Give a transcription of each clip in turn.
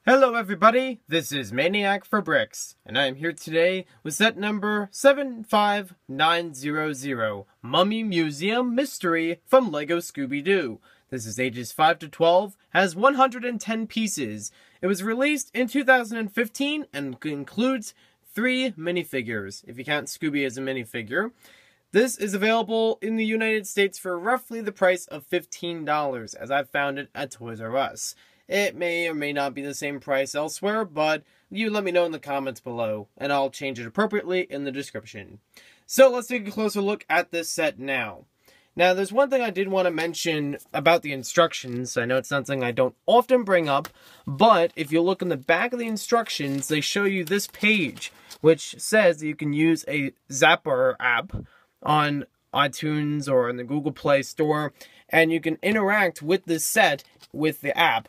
Hello everybody, this is Maniac for Bricks, and I am here today with set number 75900, Mummy Museum Mystery from LEGO Scooby-Doo. This is ages 5 to 12, has 110 pieces. It was released in 2015 and includes 3 minifigures, if you count Scooby as a minifigure. This is available in the United States for roughly the price of $15, as I've found it at Toys R Us. It may or may not be the same price elsewhere, but you let me know in the comments below, and I'll change it appropriately in the description. So let's take a closer look at this set now. Now, there's one thing I did want to mention about the instructions. I know it's something I don't often bring up, but if you look in the back of the instructions, they show you this page, which says that you can use a Zapper app on iTunes or in the Google Play Store, and you can interact with this set with the app,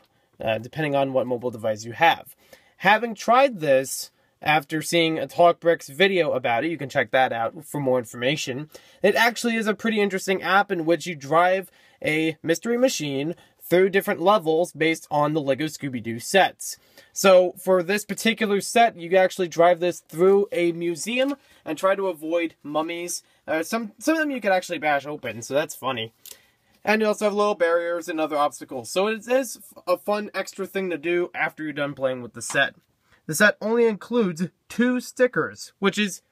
depending on what mobile device you have. Having tried this, after seeing a TalkBricks video about it, you can check that out for more information. It actually is a pretty interesting app in which you drive a mystery machine through different levels based on the LEGO Scooby-Doo sets. So for this particular set, you actually drive this through a museum and try to avoid mummies. Some of them you can actually bash open, so that's funny. And you also have little barriers and other obstacles. So it is a fun extra thing to do after you're done playing with the set. The set only includes 2 stickers, which is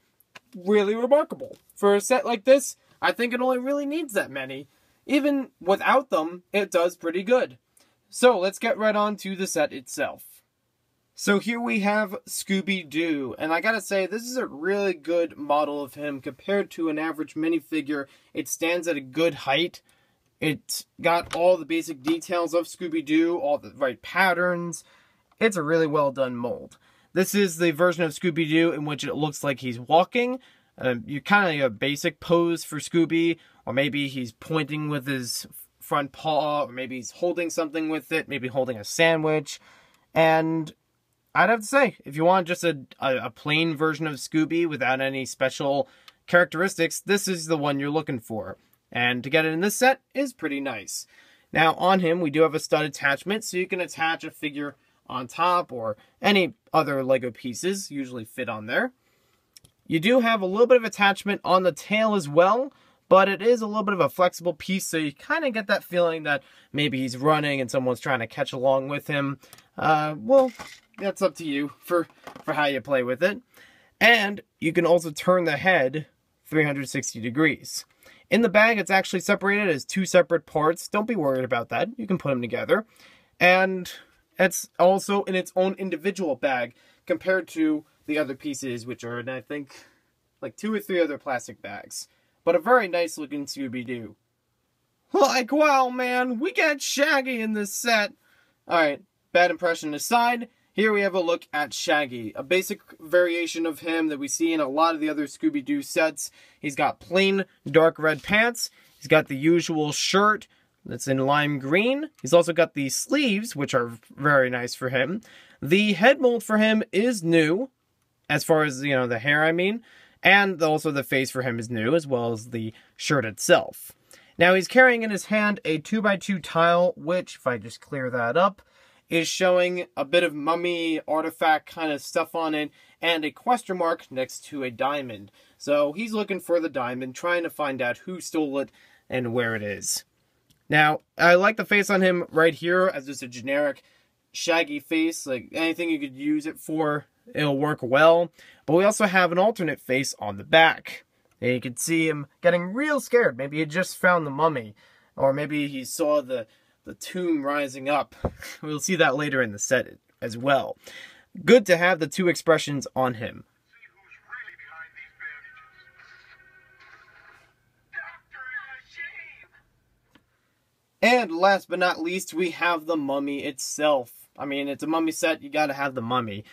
really remarkable. For a set like this, I think it only really needs that many. Even without them, it does pretty good. So let's get right on to the set itself. So here we have Scooby-Doo, and I gotta say, this is a really good model of him compared to an average minifigure. It stands at a good height. It's got all the basic details of Scooby-Doo, all the right patterns. It's a really well done mold. This is the version of Scooby-Doo in which it looks like he's walking. You kind of a basic pose for Scooby, or maybe he's pointing with his front paw, or maybe he's holding something with it, maybe holding a sandwich. And I'd have to say, if you want just a plain version of Scooby without any special characteristics, this is the one you're looking for. And to get it in this set is pretty nice. Now on him, we do have a stud attachment, so you can attach a figure on top or any other LEGO pieces usually fit on there. You do have a little bit of attachment on the tail as well, but it is a little bit of a flexible piece, so you kind of get that feeling that maybe he's running and someone's trying to catch along with him. Well, that's up to you for how you play with it. And you can also turn the head 360 degrees. In the bag, it's actually separated as 2 separate parts. Don't be worried about that. You can put them together. And it's also in its own individual bag compared to the other pieces, which are in, I think, like 2 or 3 other plastic bags. But a very nice looking Scooby-Doo. Like, wow, man, we got Shaggy in this set. Alright, bad impression aside, here we have a look at Shaggy, a basic variation of him that we see in a lot of the other Scooby-Doo sets. He's got plain dark red pants. He's got the usual shirt that's in lime green. He's also got the sleeves, which are very nice for him. The head mold for him is new, as far as, you know, the hair, I mean. And also the face for him is new, as well as the shirt itself. Now he's carrying in his hand a 2x2 tile, which, if I just clear that up, is showing a bit of mummy artifact kind of stuff on it, and a question mark next to a diamond. So he's looking for the diamond, trying to find out who stole it and where it is. Now, I like the face on him right here as just a generic Shaggy face. Like, anything you could use it for, it'll work well. But we also have an alternate face on the back. And you can see him getting real scared. Maybe he just found the mummy, or maybe he saw the tomb rising up. We'll see that later in the set as well. Good to have the 2 expressions on him. See who's really behind these bandages. Doctor, And last but not least, we have the mummy itself. I mean, it's a mummy set, you gotta have the mummy.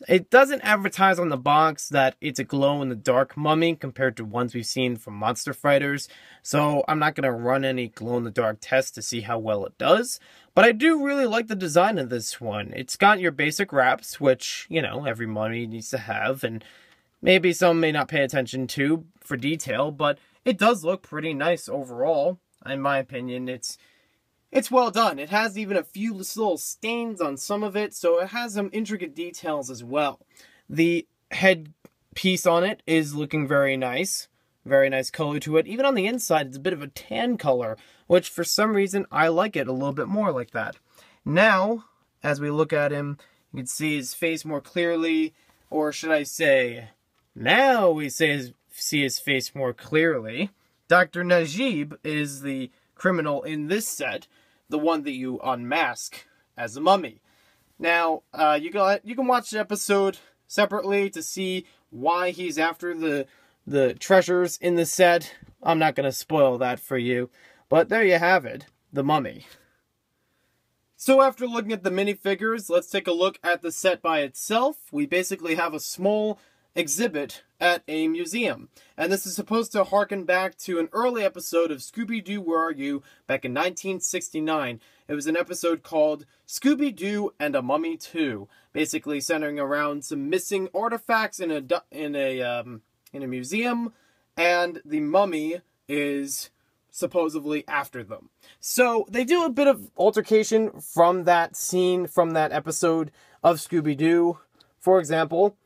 It doesn't advertise on the box that it's a glow-in-the-dark mummy compared to ones we've seen from Monster Fighters, so I'm not going to run any glow-in-the-dark tests to see how well it does. But I do really like the design of this one. It's got your basic wraps, which, you know, every mummy needs to have, and maybe some may not pay attention to for detail, but it does look pretty nice overall. In my opinion, it's It's well done. It has even a few little stains on some of it, so it has some intricate details as well. The head piece on it is looking very nice. Very nice color to it. Even on the inside, it's a bit of a tan color, which for some reason, I like it a little bit more like that. Now, as we look at him, you can see his face more clearly, or should I say, now we see his face more clearly. Dr. Najib is the criminal in this set, the one that you unmask as a mummy. Now, you can watch the episode separately to see why he's after the treasures in the set. I'm not going to spoil that for you, but there you have it, the mummy. So after looking at the minifigures, let's take a look at the set by itself. We basically have a small exhibit at a museum, and this is supposed to harken back to an early episode of Scooby-Doo, Where Are You? Back in 1969. It was an episode called Scooby-Doo and a Mummy 2, basically centering around some missing artifacts in a museum, and the mummy is supposedly after them. So they do a bit of altercation from that scene, from that episode of Scooby-Doo. For example,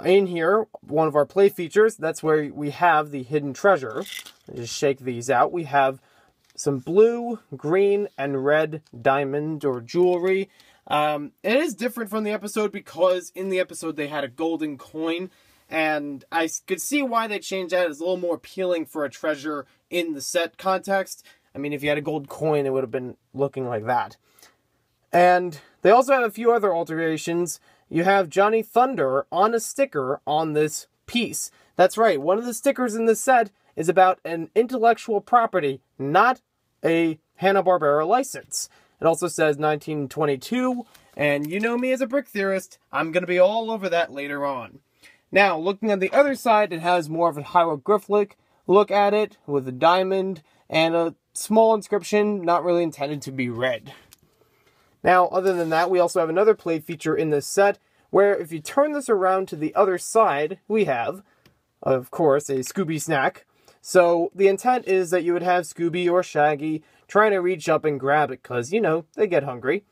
in here, one of our play features, that's where we have the hidden treasure. Just shake these out. We have some blue, green, and red diamond or jewelry. It is different from the episode because in the episode they had a golden coin, and I could see why they changed that. It's a little more appealing for a treasure in the set context. I mean, if you had a gold coin, it would have been looking like that. And they also have a few other alterations. You have Johnny Thunder on a sticker on this piece. That's right, one of the stickers in this set is about an intellectual property, not a Hanna-Barbera license. It also says 1922, and you know me as a brick theorist, I'm going to be all over that later on. Now, looking at the other side, it has more of a hieroglyphic look at it, with a diamond and a small inscription not really intended to be read. Now, other than that, we also have another play feature in this set, where if you turn this around to the other side, we have, of course, a Scooby snack. So the intent is that you would have Scooby or Shaggy trying to reach up and grab it, because, you know, they get hungry.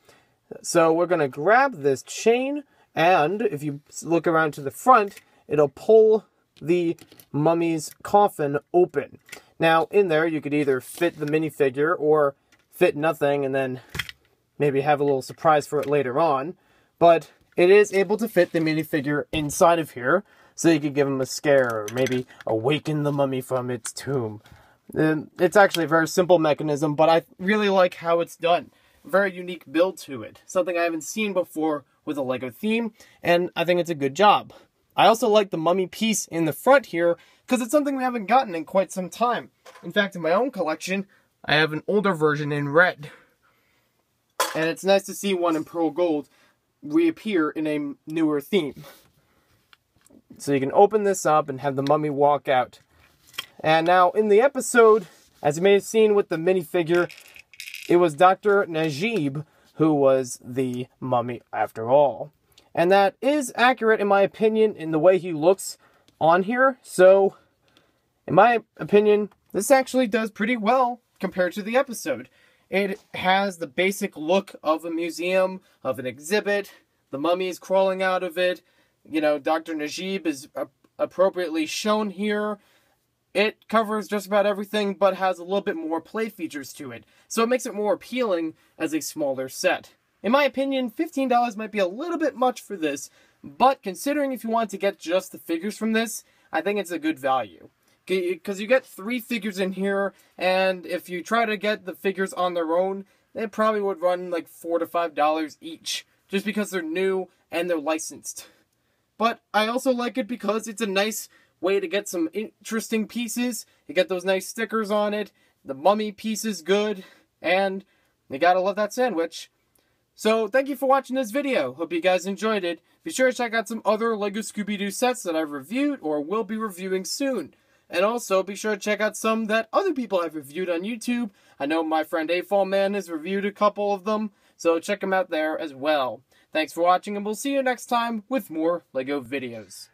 So we're going to grab this chain, and if you look around to the front, it'll pull the mummy's coffin open. Now, in there, you could either fit the minifigure or fit nothing, and then maybe have a little surprise for it later on. But it is able to fit the minifigure inside of here, so you could give him a scare, or maybe awaken the mummy from its tomb. It's actually a very simple mechanism, but I really like how it's done. Very unique build to it. Something I haven't seen before with a LEGO theme, and I think it's a good job. I also like the mummy piece in the front here, because it's something we haven't gotten in quite some time. In fact, in my own collection, I have an older version in red. And it's nice to see one in pearl gold reappear in a newer theme. So you can open this up and have the mummy walk out. And now in the episode, as you may have seen with the minifigure, it was Dr. Najib who was the mummy after all. And that is accurate in my opinion in the way he looks on here. So, in my opinion, this actually does pretty well compared to the episode. It has the basic look of a museum, of an exhibit. The mummy is crawling out of it. You know, Dr. Najib is appropriately shown here. It covers just about everything, but has a little bit more play features to it. So it makes it more appealing as a smaller set. In my opinion, $15 might be a little bit much for this, but considering if you want to get just the figures from this, I think it's a good value. Because you get 3 figures in here, and if you try to get the figures on their own, they probably would run like $4 to $5 each, just because they're new and they're licensed. But I also like it because it's a nice way to get some interesting pieces. You get those nice stickers on it, the mummy piece is good, and you gotta love that sandwich. So, thank you for watching this video. Hope you guys enjoyed it. Be sure to check out some other LEGO Scooby-Doo sets that I've reviewed or will be reviewing soon. And also, be sure to check out some that other people have reviewed on YouTube. I know my friend A-Fall-Man has reviewed a couple of them, so check them out there as well. Thanks for watching, and we'll see you next time with more LEGO videos.